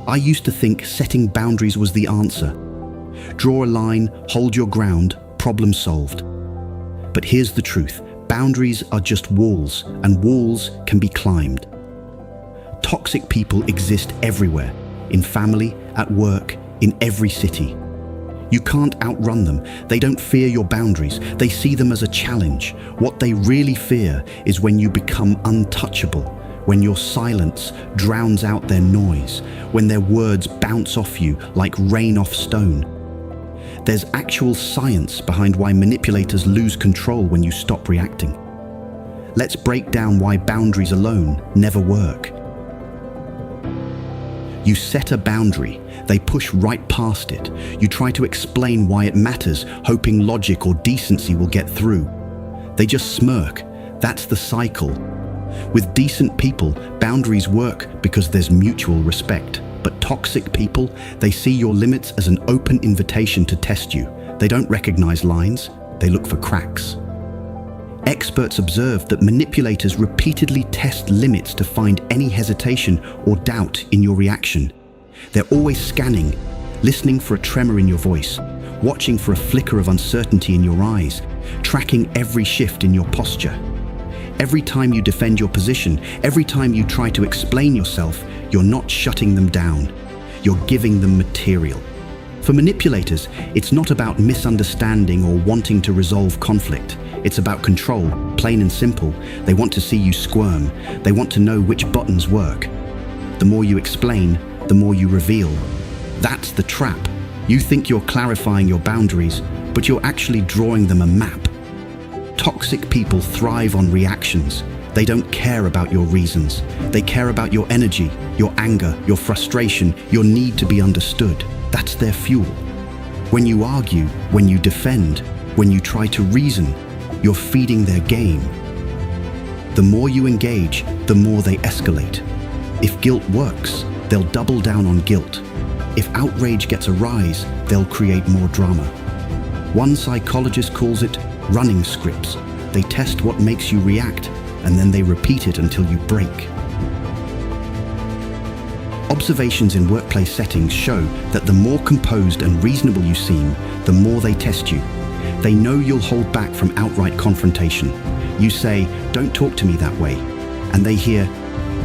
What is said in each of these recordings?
I used to think setting boundaries was the answer. Draw a line, hold your ground, problem solved. But here's the truth. Boundaries are just walls, and walls can be climbed. Toxic people exist everywhere, in family, at work, in every city. You can't outrun them. They don't fear your boundaries. They see them as a challenge. What they really fear is when you become untouchable, when your silence drowns out their noise, when their words bounce off you like rain off stone. There's actual science behind why manipulators lose control when you stop reacting. Let's break down why boundaries alone never work. You set a boundary, they push right past it. You try to explain why it matters, hoping logic or decency will get through. They just smirk. That's the cycle. With decent people, boundaries work because there's mutual respect. But toxic people, they see your limits as an open invitation to test you. They don't recognize lines, they look for cracks. Experts observe that manipulators repeatedly test limits to find any hesitation or doubt in your reaction. They're always scanning, listening for a tremor in your voice, watching for a flicker of uncertainty in your eyes, tracking every shift in your posture. Every time you defend your position, every time you try to explain yourself, you're not shutting them down. You're giving them material. For manipulators, it's not about misunderstanding or wanting to resolve conflict. It's about control, plain and simple. They want to see you squirm. They want to know which buttons work. The more you explain, the more you reveal. That's the trap. You think you're clarifying your boundaries, but you're actually drawing them a map. Toxic people thrive on reactions. They don't care about your reasons. They care about your energy, your anger, your frustration, your need to be understood. That's their fuel. When you argue, when you defend, when you try to reason, you're feeding their game. The more you engage, the more they escalate. If guilt works, they'll double down on guilt. If outrage gets a rise, they'll create more drama. One psychologist calls it running scripts. They test what makes you react, and then they repeat it until you break. Observations in workplace settings show that the more composed and reasonable you seem, the more they test you. They know you'll hold back from outright confrontation. You say, "Don't talk to me that way," and they hear,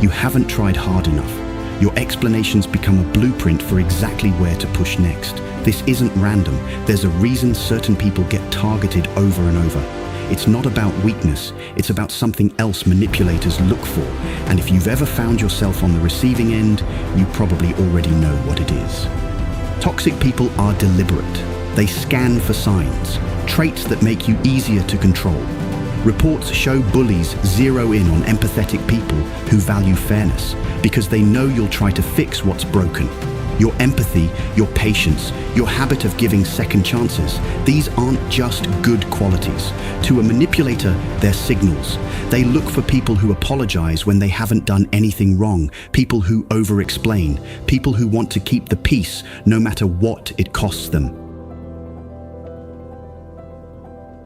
"You haven't tried hard enough." Your explanations become a blueprint for exactly where to push next. This isn't random. There's a reason certain people get targeted over and over. It's not about weakness, it's about something else manipulators look for. And if you've ever found yourself on the receiving end, you probably already know what it is. Toxic people are deliberate. They scan for signs, traits that make you easier to control. Reports show bullies zero in on empathetic people who value fairness because they know you'll try to fix what's broken. Your empathy, your patience, your habit of giving second chances, these aren't just good qualities. To a manipulator, they're signals. They look for people who apologize when they haven't done anything wrong, people who over-explain, people who want to keep the peace no matter what it costs them.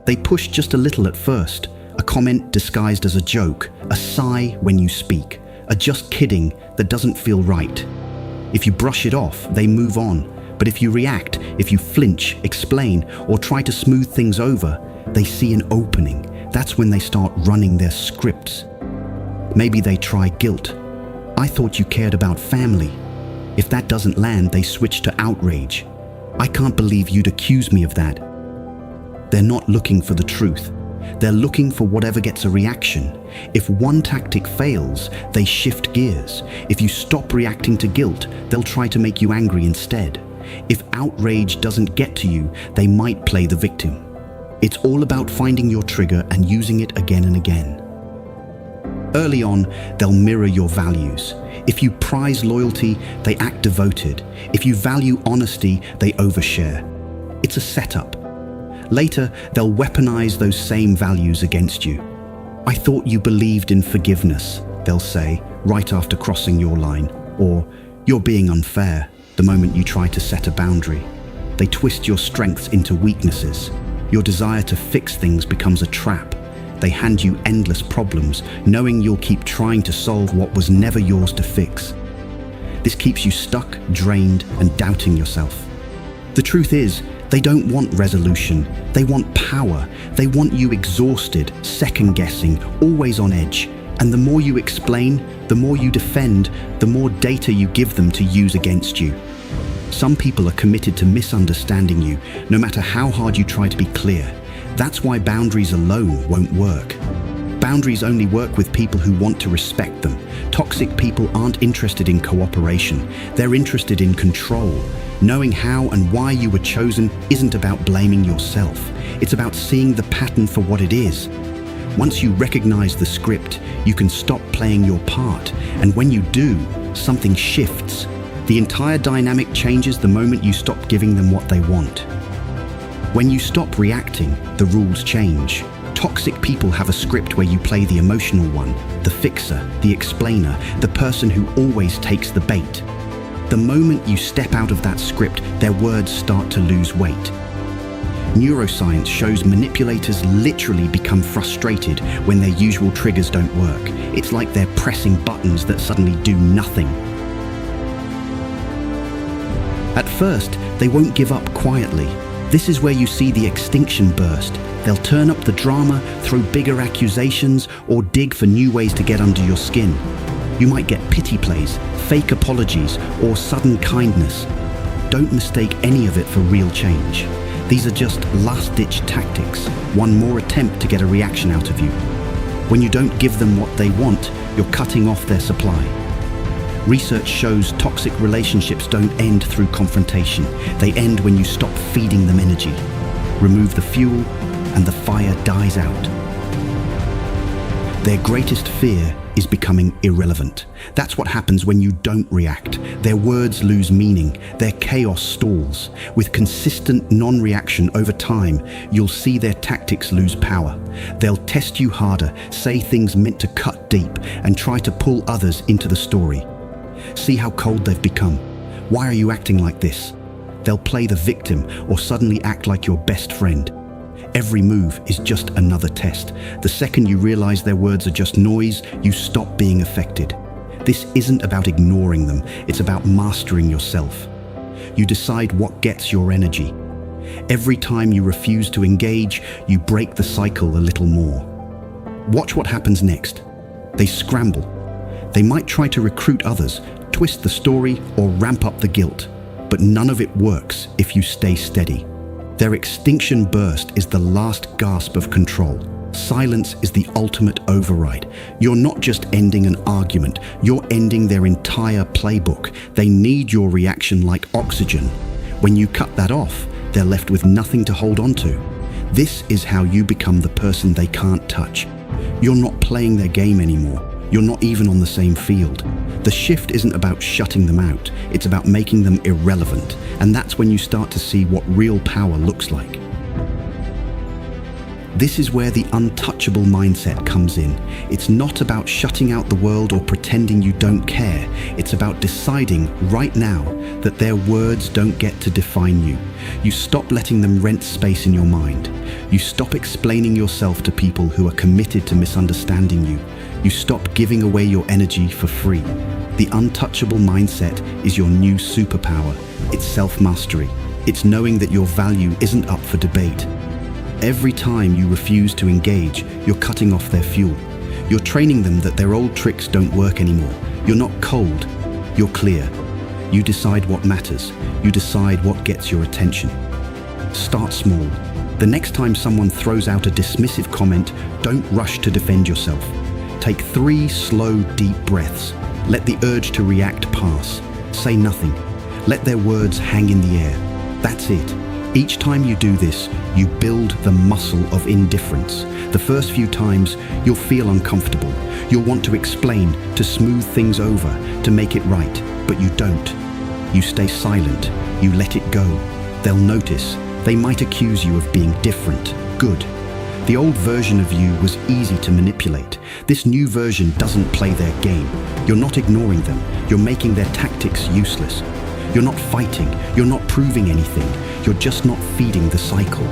They push just a little at first, a comment disguised as a joke, a sigh when you speak, a just kidding that doesn't feel right. If you brush it off, they move on. But if you react, if you flinch, explain, or try to smooth things over, they see an opening. That's when they start running their scripts. Maybe they try guilt. "I thought you cared about family." If that doesn't land, they switch to outrage. "I can't believe you'd accuse me of that." They're not looking for the truth. They're looking for whatever gets a reaction. If one tactic fails, they shift gears. If you stop reacting to guilt, they'll try to make you angry instead. If outrage doesn't get to you, they might play the victim. It's all about finding your trigger and using it again and again. Early on, they'll mirror your values. If you prize loyalty, they act devoted. If you value honesty, they overshare. It's a setup. Later, they'll weaponize those same values against you. "I thought you believed in forgiveness," they'll say, right after crossing your line. Or, "You're being unfair," the moment you try to set a boundary. They twist your strengths into weaknesses. Your desire to fix things becomes a trap. They hand you endless problems, knowing you'll keep trying to solve what was never yours to fix. This keeps you stuck, drained, and doubting yourself. The truth is, they don't want resolution. They want power. They want you exhausted, second-guessing, always on edge. And the more you explain, the more you defend, the more data you give them to use against you. Some people are committed to misunderstanding you, no matter how hard you try to be clear. That's why boundaries alone won't work. Boundaries only work with people who want to respect them. Toxic people aren't interested in cooperation. They're interested in control. Knowing how and why you were chosen isn't about blaming yourself. It's about seeing the pattern for what it is. Once you recognize the script, you can stop playing your part. And when you do, something shifts. The entire dynamic changes the moment you stop giving them what they want. When you stop reacting, the rules change. Toxic people have a script where you play the emotional one, the fixer, the explainer, the person who always takes the bait. The moment you step out of that script, their words start to lose weight. Neuroscience shows manipulators literally become frustrated when their usual triggers don't work. It's like they're pressing buttons that suddenly do nothing. At first, they won't give up quietly. This is where you see the extinction burst. They'll turn up the drama, throw bigger accusations, or dig for new ways to get under your skin. You might get pity plays, fake apologies, or sudden kindness. Don't mistake any of it for real change. These are just last-ditch tactics, one more attempt to get a reaction out of you. When you don't give them what they want, you're cutting off their supply. Research shows toxic relationships don't end through confrontation. They end when you stop feeding them energy. Remove the fuel, and the fire dies out. Their greatest fear is becoming irrelevant. That's what happens when you don't react. Their words lose meaning. Their chaos stalls. With consistent non-reaction over time, you'll see their tactics lose power. They'll test you harder, say things meant to cut deep, and try to pull others into the story. See how cold they've become. Why are you acting like this? They'll play the victim or suddenly act like your best friend. Every move is just another test. The second you realize their words are just noise, you stop being affected. This isn't about ignoring them, it's about mastering yourself. You decide what gets your energy. Every time you refuse to engage, you break the cycle a little more. Watch what happens next. They scramble. They might try to recruit others, twist the story, or ramp up the guilt. But none of it works if you stay steady. Their extinction burst is the last gasp of control. Silence is the ultimate override. You're not just ending an argument, you're ending their entire playbook. They need your reaction like oxygen. When you cut that off, they're left with nothing to hold on to. This is how you become the person they can't touch. You're not playing their game anymore. You're not even on the same field. The shift isn't about shutting them out, it's about making them irrelevant. And that's when you start to see what real power looks like. This is where the untouchable mindset comes in. It's not about shutting out the world or pretending you don't care. It's about deciding right now that their words don't get to define you. You stop letting them rent space in your mind. You stop explaining yourself to people who are committed to misunderstanding you. You stop giving away your energy for free. The untouchable mindset is your new superpower. It's self-mastery. It's knowing that your value isn't up for debate. Every time you refuse to engage, you're cutting off their fuel. You're training them that their old tricks don't work anymore. You're not cold, you're clear. You decide what matters. You decide what gets your attention. Start small. The next time someone throws out a dismissive comment, don't rush to defend yourself. Take 3 slow, deep breaths. Let the urge to react pass. Say nothing. Let their words hang in the air. That's it. Each time you do this, you build the muscle of indifference. The first few times, you'll feel uncomfortable. You'll want to explain, to smooth things over, to make it right, but you don't. You stay silent. You let it go. They'll notice. They might accuse you of being different. Good. The old version of you was easy to manipulate. This new version doesn't play their game. You're not ignoring them. You're making their tactics useless. You're not fighting. You're not proving anything. You're just not feeding the cycle.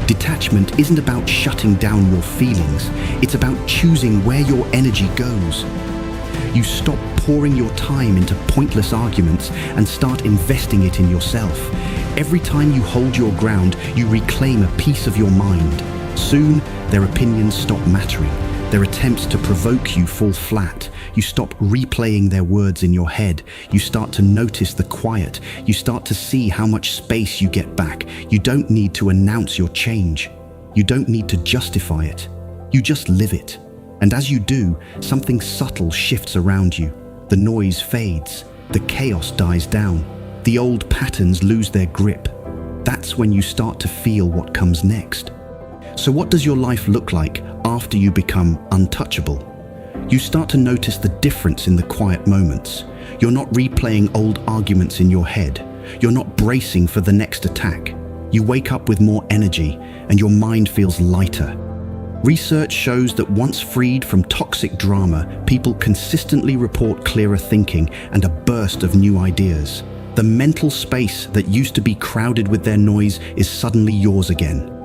Detachment isn't about shutting down your feelings. It's about choosing where your energy goes. You stop pouring your time into pointless arguments and start investing it in yourself. Every time you hold your ground, you reclaim a piece of your mind. Soon, their opinions stop mattering. Their attempts to provoke you fall flat. You stop replaying their words in your head. You start to notice the quiet. You start to see how much space you get back. You don't need to announce your change. You don't need to justify it. You just live it. And as you do, something subtle shifts around you. The noise fades. The chaos dies down. The old patterns lose their grip. That's when you start to feel what comes next. So what does your life look like after you become untouchable? You start to notice the difference in the quiet moments. You're not replaying old arguments in your head. You're not bracing for the next attack. You wake up with more energy and your mind feels lighter. Research shows that once freed from toxic drama, people consistently report clearer thinking and a burst of new ideas. The mental space that used to be crowded with their noise is suddenly yours again.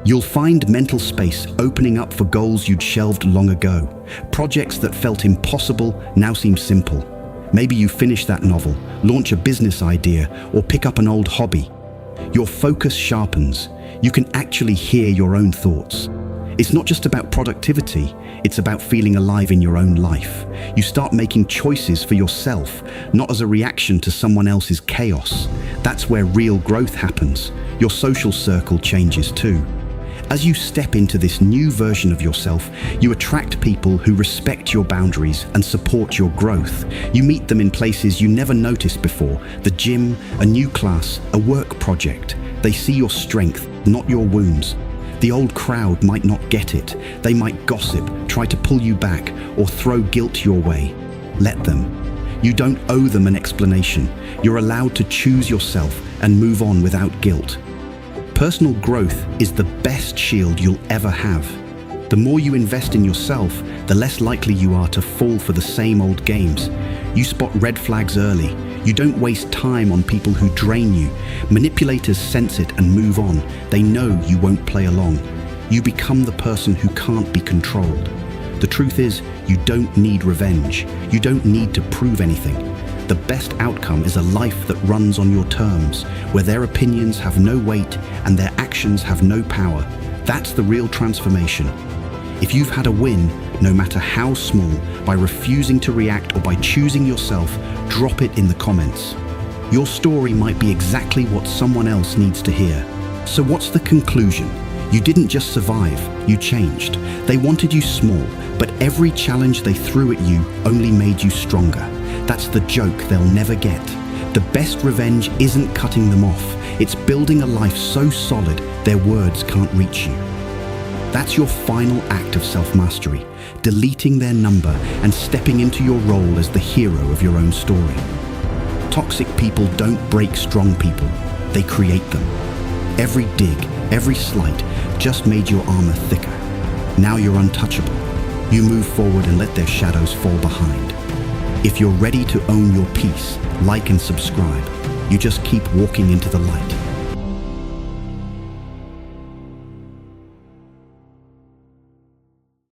You'll find mental space opening up for goals you'd shelved long ago. Projects that felt impossible now seem simple. Maybe you finish that novel, launch a business idea, or pick up an old hobby. Your focus sharpens. You can actually hear your own thoughts. It's not just about productivity, it's about feeling alive in your own life. You start making choices for yourself, not as a reaction to someone else's chaos. That's where real growth happens. Your social circle changes too. As you step into this new version of yourself, you attract people who respect your boundaries and support your growth. You meet them in places you never noticed before: the gym, a new class, a work project. They see your strength, not your wounds. The old crowd might not get it. They might gossip, try to pull you back, or throw guilt your way. Let them. You don't owe them an explanation. You're allowed to choose yourself and move on without guilt. Personal growth is the best shield you'll ever have. The more you invest in yourself, the less likely you are to fall for the same old games. You spot red flags early. You don't waste time on people who drain you. Manipulators sense it and move on. They know you won't play along. You become the person who can't be controlled. The truth is, you don't need revenge. You don't need to prove anything. The best outcome is a life that runs on your terms, where their opinions have no weight and their actions have no power. That's the real transformation. If you've had a win, no matter how small, by refusing to react or by choosing yourself, drop it in the comments. Your story might be exactly what someone else needs to hear. So what's the conclusion? You didn't just survive, you changed. They wanted you small, but every challenge they threw at you only made you stronger. That's the joke they'll never get. The best revenge isn't cutting them off. It's building a life so solid their words can't reach you. That's your final act of self-mastery, deleting their number and stepping into your role as the hero of your own story. Toxic people don't break strong people, they create them. Every dig, every slight just made your armor thicker. Now you're untouchable. You move forward and let their shadows fall behind. If you're ready to own your peace, like and subscribe. You just keep walking into the light.